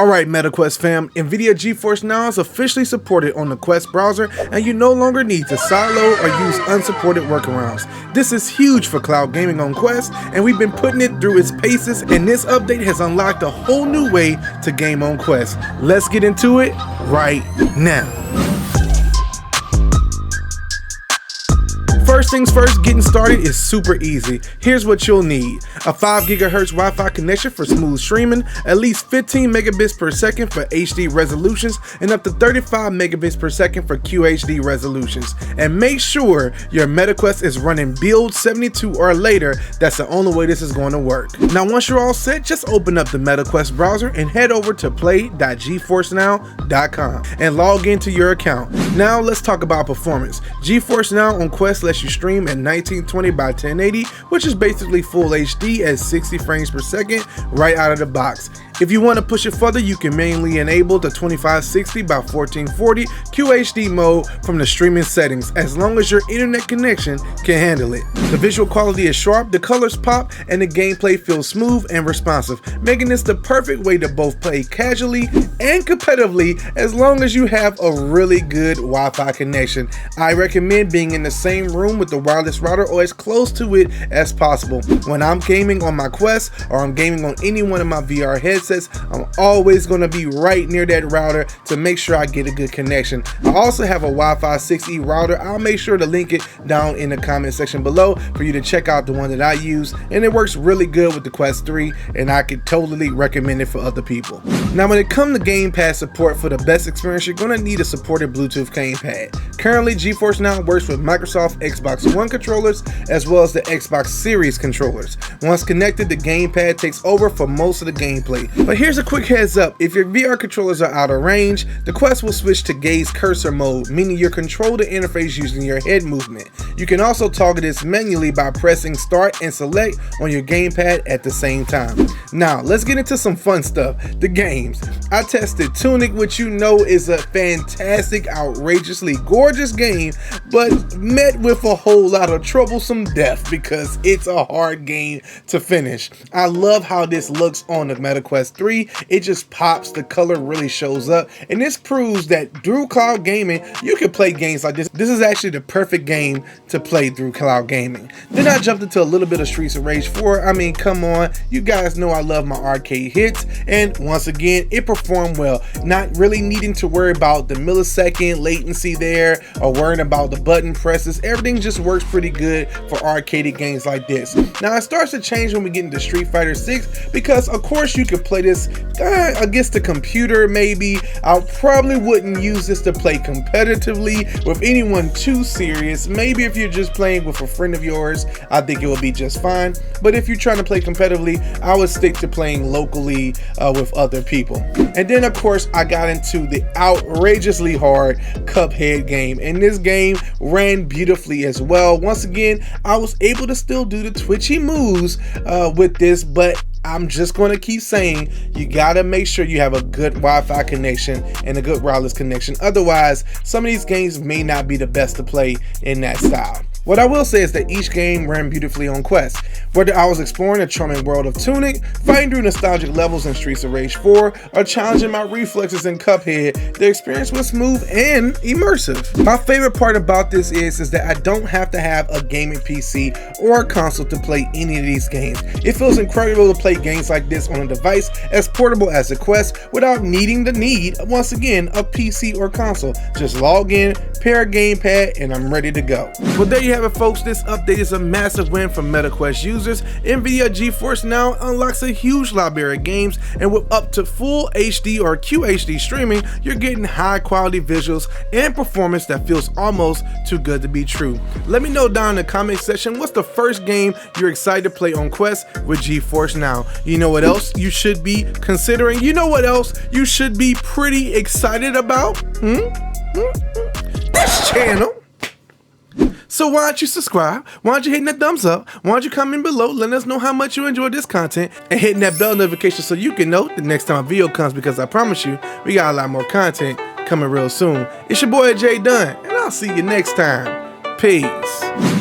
Alright MetaQuest fam, NVIDIA GeForce NOW is officially supported on the Quest browser and you no longer need to sideload or use unsupported workarounds. This is huge for cloud gaming on Quest and we've been putting it through its paces, and this update has unlocked a whole new way to game on Quest. Let's get into it right now. First things first, getting started is super easy. Here's what you'll need: a 5 GHz Wi-Fi connection for smooth streaming, at least 15 megabits per second for HD resolutions, and up to 35 megabits per second for QHD resolutions. And make sure your MetaQuest is running build 72 or later. That's the only way this is going to work. Now once you're all set, just open up the MetaQuest browser and head over to play.geforcenow.com and log into your account. Now let's talk about performance. GeForce Now on Quest lets you stream at 1920 by 1080, which is basically full HD at 60 frames per second right out of the box. If you want to push it further, you can manually enable the 2560 by 1440 QHD mode from the streaming settings, as long as your internet connection can handle it. The visual quality is sharp, the colors pop, and the gameplay feels smooth and responsive, making this the perfect way to both play casually and competitively as long as you have a really good Wi-Fi connection. I recommend being in the same room with the wireless router or as close to it as possible. When I'm gaming on my Quest or I'm gaming on any one of my VR headsets, I'm always going to be right near that router to make sure I get a good connection. I also have a Wi-Fi 6E router. I'll make sure to link it down in the comment section below for you to check out the one that I use, and it works really good with the Quest 3 and I could totally recommend it for other people. Now when it comes to Gamepad support, for the best experience you're going to need a supported Bluetooth gamepad. Currently GeForce Now works with Microsoft Xbox One controllers as well as the Xbox Series controllers. Once connected, the gamepad takes over for most of the gameplay. But here's a quick heads up: if your VR controllers are out of range, the Quest will switch to gaze cursor mode, meaning you control the interface using your head movement. You can also toggle this manually by pressing start and select on your gamepad at the same time. Now let's get into some fun stuff, the games. I tested Tunic, which you know is a fantastic, outrageously gorgeous game, but met with a whole lot of troublesome death because it's a hard game to finish. I love how this looks on the MetaQuest 3. It just pops, the color really shows up, and this proves that through cloud gaming you can play games like this. This is actually the perfect game to play through cloud gaming. Then I jumped into a little bit of Streets of Rage 4. I mean, come on, you guys know I love my arcade hits, and once again it performed well, not really needing to worry about the millisecond latency there or worrying about the button presses. Everything just works pretty good for arcade games like this. Now it starts to change when we get into Street Fighter 6, because of course you could play this against the computer maybe. I probably wouldn't use this to play competitively with anyone too serious. Maybe if you're just playing with a friend of yours, I think it will be just fine. But if you're trying to play competitively, I would stick to playing locally with other people. And then of course I got into the outrageously hard Cuphead game, and this game ran beautifully as well. Once again, I was able to still do the twitchy moves with this, but I'm just going to keep saying you gotta make sure you have a good Wi-Fi connection and a good wireless connection. Otherwise, some of these games may not be the best to play in that style. What I will say is that each game ran beautifully on Quest. Whether I was exploring the charming world of Tunic, fighting through nostalgic levels in Streets of Rage 4, or challenging my reflexes in Cuphead, the experience was smooth and immersive. My favorite part about this is that I don't have to have a gaming PC or a console to play any of these games. It feels incredible to play games like this on a device as portable as the Quest without needing once again, a PC or console. Just log in, pair a gamepad, and I'm ready to go. Well, there you have it folks, this update is a massive win for MetaQuest users. NVIDIA GeForce Now unlocks a huge library of games, and with up to full HD or QHD streaming, you're getting high quality visuals and performance that feels almost too good to be true. Let me know down in the comment section, what's the first game you're excited to play on Quest with GeForce Now? You know what else you should be considering? You know what else you should be pretty excited about? This channel. So why don't you subscribe? Why don't you hit that thumbs up? Why don't you comment below, letting us know how much you enjoyed this content, and hitting that bell notification so you can know the next time a video comes, because I promise you, we got a lot more content coming real soon. It's your boy Jay Dunn, and I'll see you next time. Peace.